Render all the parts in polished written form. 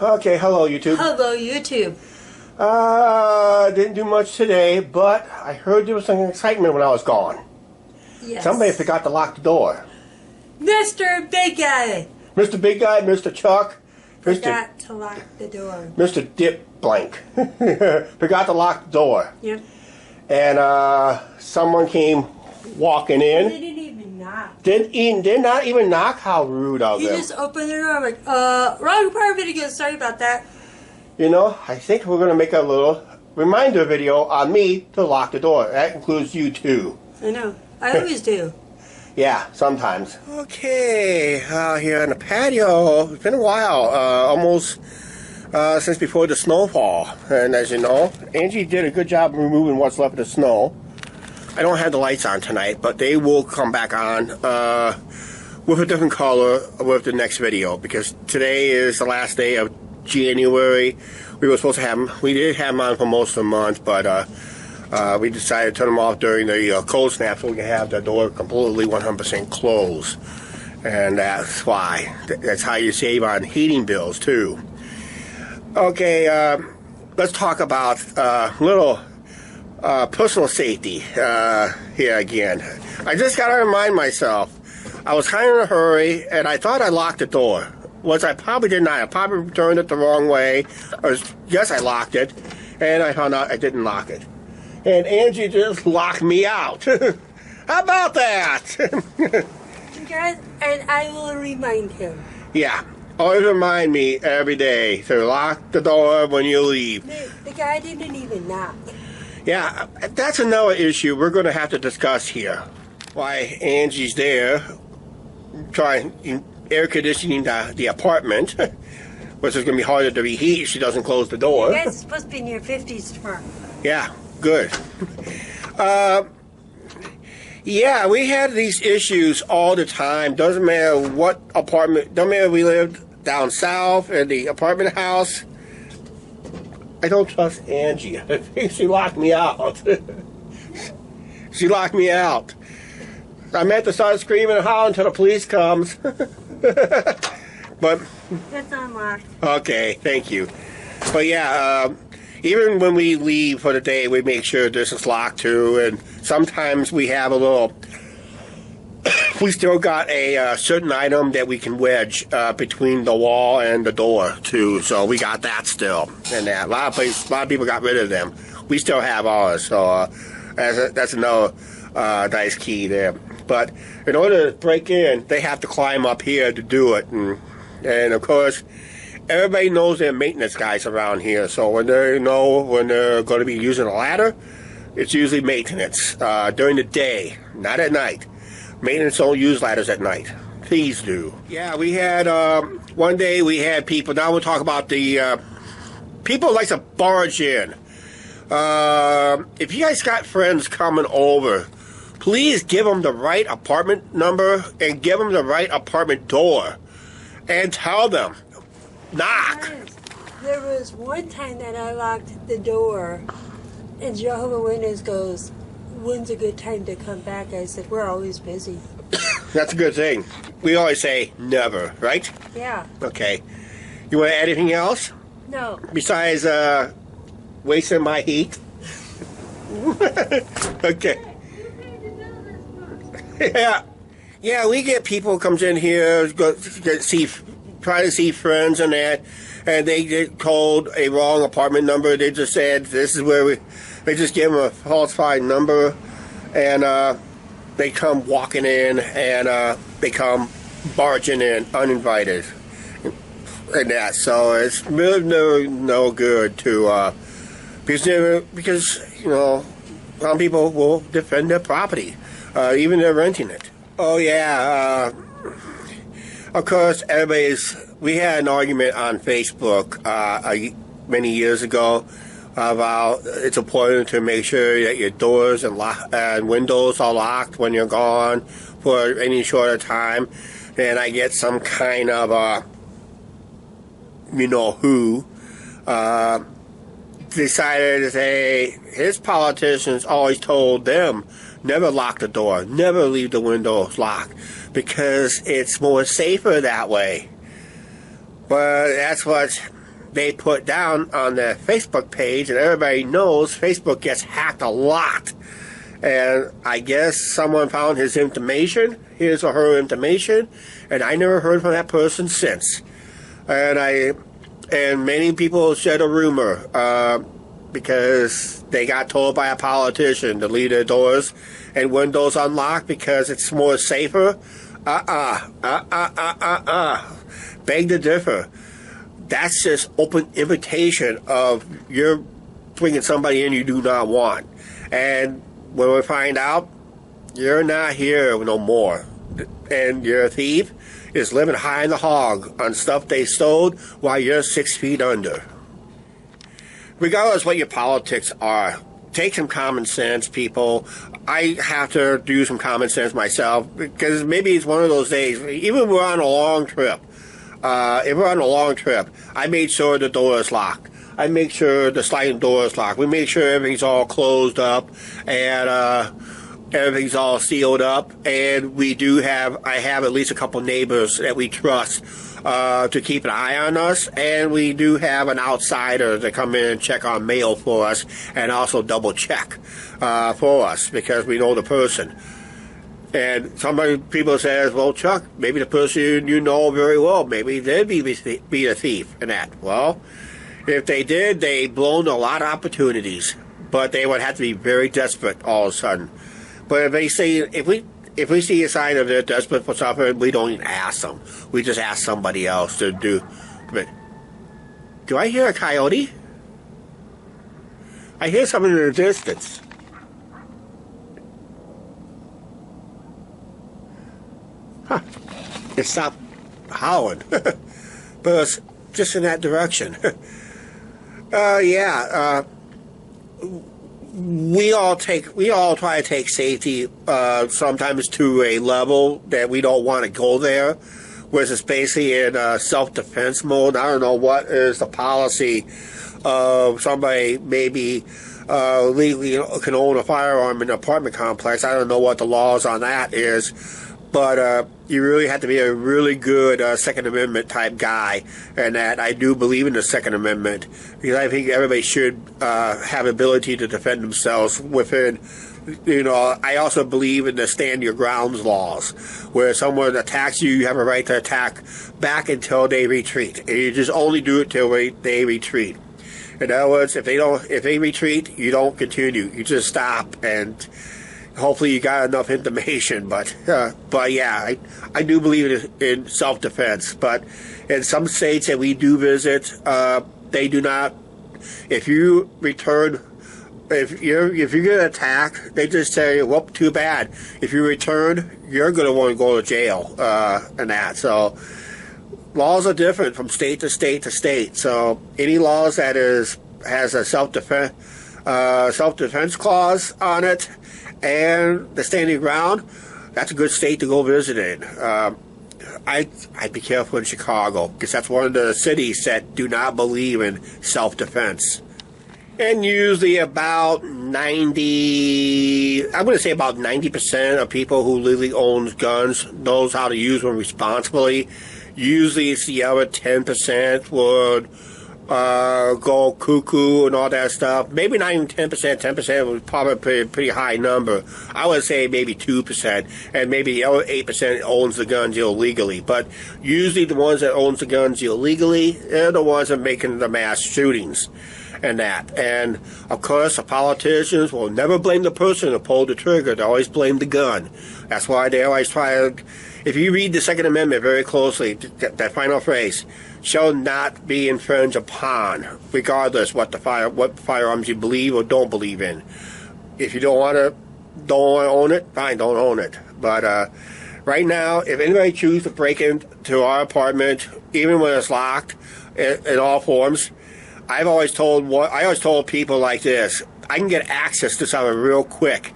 Okay, hello YouTube. Hello YouTube. Didn't do much today, but I heard there was some excitement when I was gone. Yes. Somebody forgot to lock the door. Mr. Big Guy. Mr. Big Guy, Mr. Chuck. Forgot to lock the door. Mr. Dip Blank. Forgot to lock the door. Yep. And someone came walking in. They didn't even knock. Did not even knock? How rude of them. He just opened the door. I'm like, wrong apartment again. Sorry about that. You know, I think we're going to make a little reminder video on me to lock the door. That includes you too. I know. I always do. Yeah, sometimes. Okay, here on the patio. It's been a while, almost since before the snowfall. And as you know, Angie did a good job removing what's left of the snow. I don't have the lights on tonight, but they will come back on with a different color with the next video, because today is the last day of January. We were supposed to have them. We did have them on for most of the month, but we decided to turn them off during the cold snap so we can have the door completely 100% closed. And that's why. That's how you save on heating bills too. Okay, let's talk about little personal safety here again. I just got to remind myself, I was kind of in a hurry and I thought I locked the door. I probably did not. I probably turned it the wrong way. Yes, I locked it, and I found out I didn't lock it. And Angie just locked me out. How about that? Guys, and I will remind him. Yeah, always remind me every day to lock the door when you leave. The guy didn't even knock. Yeah, that's another issue we're going to have to discuss here. Why Angie's there trying air conditioning the apartment, which is going to be harder to reheat if she doesn't close the door. You guys are supposed to be in your 50s tomorrow. Yeah, good. Yeah, we had these issues all the time. Doesn't matter what apartment, doesn't matter if we lived down south in the apartment house. I don't trust Angie. I think she locked me out. She locked me out. I meant to start screaming and hollering until the police comes. But It's unlocked. okay, thank you. But yeah, even when we leave for the day, we make sure this is locked too. And sometimes we have a little. We still got a certain item that we can wedge between the wall and the door too. So we got that still. And that a lot of people got rid of them. We still have ours. So that's another nice key there. But in order to break in, they have to climb up here to do it. And of course, everybody knows their maintenance guys around here. So when they know when they're going to be using a ladder, it's usually maintenance during the day, not at night. Maintenance don't use ladders at night. Thieves do. Yeah, we had, one day we had people, now we'll talk about the people like to barge in. If you guys got friends coming over, please give them the right apartment number and give them the right apartment door. And tell them, knock. There was one time that I locked the door, and Jehovah's Witness goes, when's a good time to come back? I said, we're always busy. That's a good thing. We always say never, right? Yeah. Okay. You want to add anything else? No. Besides wasting my heat? Okay. Yeah, we get people who comes in here, try to see friends and that, and they get told a wrong apartment number. They just said, this is where they just give them a falsified number, and they come walking in, and they come barging in, uninvited, and that. So it's really no good to, because, you know, some people will defend their property. Even they're renting it. Oh yeah, of course we had an argument on Facebook many years ago about it's important to make sure that your doors and windows are locked when you're gone for any shorter time. And I get some kind of, you know who, decided to say his politicians always told them never lock the door, never leave the windows locked, because it's more safer that way. But that's what they put down on their Facebook page, and everybody knows Facebook gets hacked a lot. And I guess someone found his information, his or her information, and I never heard from that person since. And many people said a rumor because they got told by a politician to leave their doors and windows unlocked because it's more safer. Beg to differ. That's just open invitation of you're bringing somebody in you do not want. And when we find out you're not here no more and you're a thief, is living high in the hog on stuff they stole while you're 6 feet under. Regardless what your politics are, take some common sense, people. I have to do some common sense myself because maybe it's one of those days, even if we're on a long trip, I made sure the door is locked. I make sure the sliding door is locked. We make sure everything's all closed up and everything's all sealed up. And I have at least a couple neighbors that we trust to keep an eye on us. And we do have an outsider to come in and check our mail for us and also double check for us because we know the person. And people says, well, Chuck, maybe the person you know very well, maybe they'd be a thief and that. Well, if they did, they've blown a lot of opportunities, but they would have to be very desperate all of a sudden. But if we see a sign of they're desperate for something, we don't even ask them. We just ask somebody else to do. But do I hear a coyote? I hear something in the distance. Huh. It stopped howling. But it's just in that direction. We all try to take safety sometimes to a level that we don't want to go there, whereas it's basically in self-defense mode. I don't know what is the policy of somebody maybe legally can own a firearm in an apartment complex. I don't know what the laws on that is, but you really have to be a really good Second Amendment type guy, and that I do believe in the Second Amendment because I think everybody should have ability to defend themselves within. I also believe in the stand your grounds laws, where if someone attacks you, you have a right to attack back until they retreat, and you just only do it till they retreat. In other words, if they retreat, you don't continue. You just stop and. Hopefully you got enough information, but yeah, I do believe in self-defense. But in some states that we do visit, they do not. If you return, if you're going to attack, they just say, "Well, too bad." If you return, you're going to want to go to jail and that. So laws are different from state to state to state. So any laws that has a self-defense clause on it. And the standing ground, that's a good state to go visit in. I'd be careful in Chicago because that's one of the cities that do not believe in self-defense. And usually about 90% of people who legally own guns knows how to use them responsibly. Usually it's the other 10% would go cuckoo and all that stuff. Maybe not even 10%. 10% was probably a pretty high number. I would say maybe 2%, and maybe the other 8% owns the guns illegally. But usually the ones that owns the guns illegally, they're the ones that are making the mass shootings and that. And of course, the politicians will never blame the person who pulled the trigger. They always blame the gun. That's why they always try to. If you read the Second Amendment very closely, that final phrase, shall not be infringed upon, regardless what firearms you believe or don't believe in. If you don't want to own it, fine, don't own it. But right now, if anybody chooses to break into our apartment, even when it's locked, in all forms, I always told people like this: I can get access to something real quick.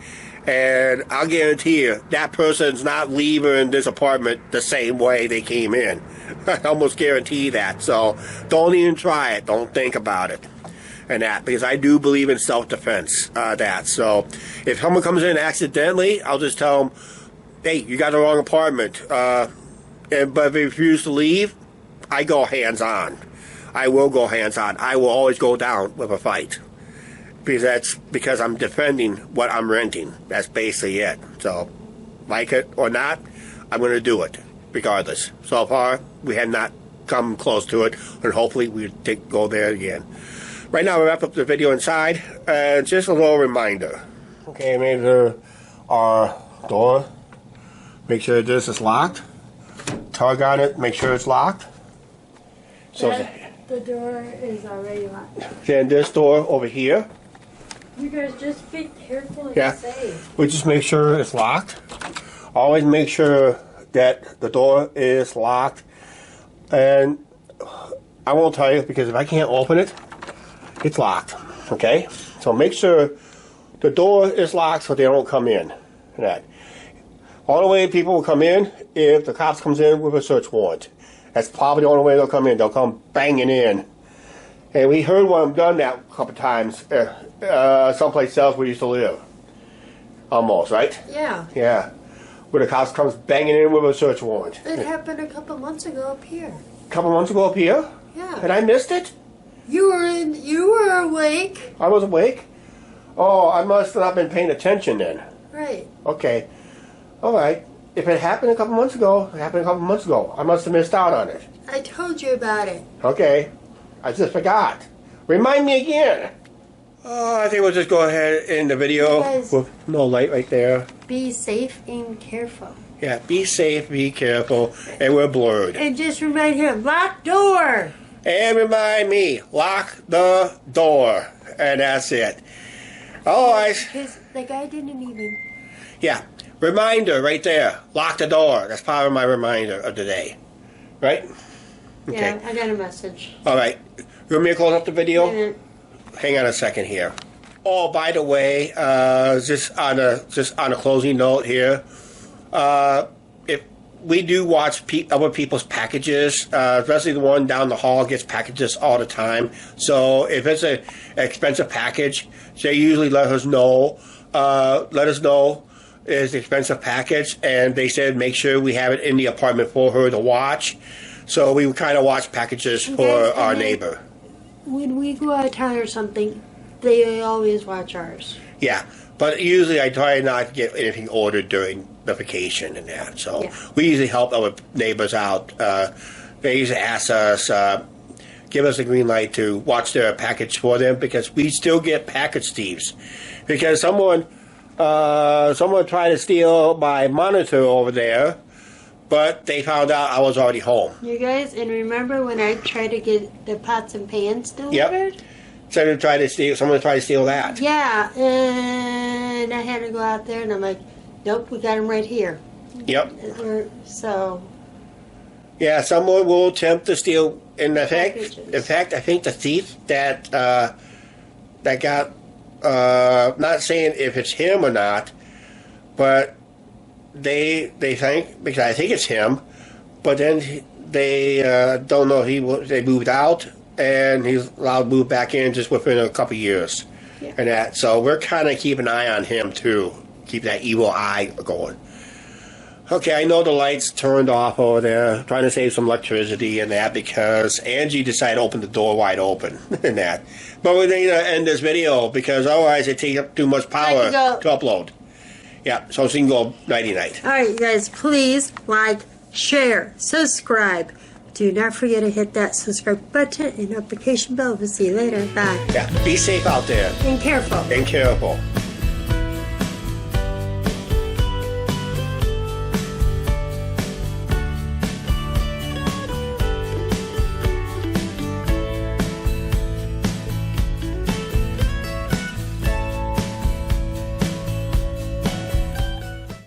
And I'll guarantee you, that person's not leaving this apartment the same way they came in. I almost guarantee that. So don't even try it. Don't think about it. And that, because I do believe in self-defense, So if someone comes in accidentally, I'll just tell them, hey, you got the wrong apartment. But if they refuse to leave, I go hands-on. I will go hands-on. I will always go down with a fight. Because I'm defending what I'm renting. That's basically it. So, like it or not, I'm going to do it, regardless. So far, we have not come close to it, and hopefully we go there again. Right now, we wrap up the video inside, and just a little reminder. Okay, I made our door. Make sure this is locked. Tug on it, make sure it's locked. So the door is already locked. Then this door over here. You guys just be careful and Yeah. safe. We just make sure it's locked. Always make sure that the door is locked. And I won't tell you because if I can't open it, it's locked. Okay? So make sure the door is locked so they don't come in. That. Only way people will come in if the cops comes in with a search warrant. That's probably the only way they'll come in. They'll come banging in. And we heard one of them done that a couple times someplace else we used to live. Almost, right? Yeah. Yeah. Where the cops comes banging in with a search warrant. It happened a couple months ago up here. A couple months ago up here? Yeah. And I missed it? You were awake. I was awake? Oh, I must have not been paying attention then. Right. Okay. All right. If it happened a couple months ago, it happened a couple months ago. I must have missed out on it. I told you about it. Okay. I just forgot. Remind me again. Oh, I think we'll just go ahead in the video. Guys, with no light right there. be safe and careful. Yeah, be safe, be careful, and we're blurred. And just remind him, lock door. And remind me, lock the door. And that's it. Otherwise, The guy didn't even... yeah, reminder right there. Lock the door. That's part of my reminder of the day. Right? Okay. Yeah, I got a message. All right. You want me to close up the video? And Hang on a second here. Oh, by the way, just on a closing note here, if we do watch other people's packages, especially the one down the hall gets packages all the time. So if it's an expensive package, they usually let us know. Let us know it's an expensive package, and they said make sure we have it in the apartment for her to watch. So we kind of watch packages for our neighbor. when we go out of town or something, they always watch ours. Yeah, but usually I try not to get anything ordered during the vacation and that. So Yeah. we usually help our neighbors out. They usually ask us, give us a green light to watch their package for them because we still get package thieves. Because someone tried to steal my monitor over there, but they found out I was already home. You guys, and remember when I tried to get the pots and pans delivered? Yep. Someone tried to steal that. Yeah, and I had to go out there, and I'm like, nope, we got them right here. Yep. So. Yeah, someone will attempt to steal. In fact, Packages. I think the thief that got, not saying if it's him or not, but they think, because I think it's him, but then they don't know they moved out, and he's allowed to move back in just within a couple years. Yeah. And that. So we're kind of keeping an eye on him too, keep that evil eye going. Okay, I know the lights turned off over there, trying to save some electricity and that because Angie decided to open the door wide open and that. But we need to end this video because otherwise it takes up too much power to upload. Yeah, so she can go nighty-night. All right, you guys, please like, share, subscribe. Do not forget to hit that subscribe button and notification bell. We'll see you later. Bye. Yeah, be safe out there And careful. and careful.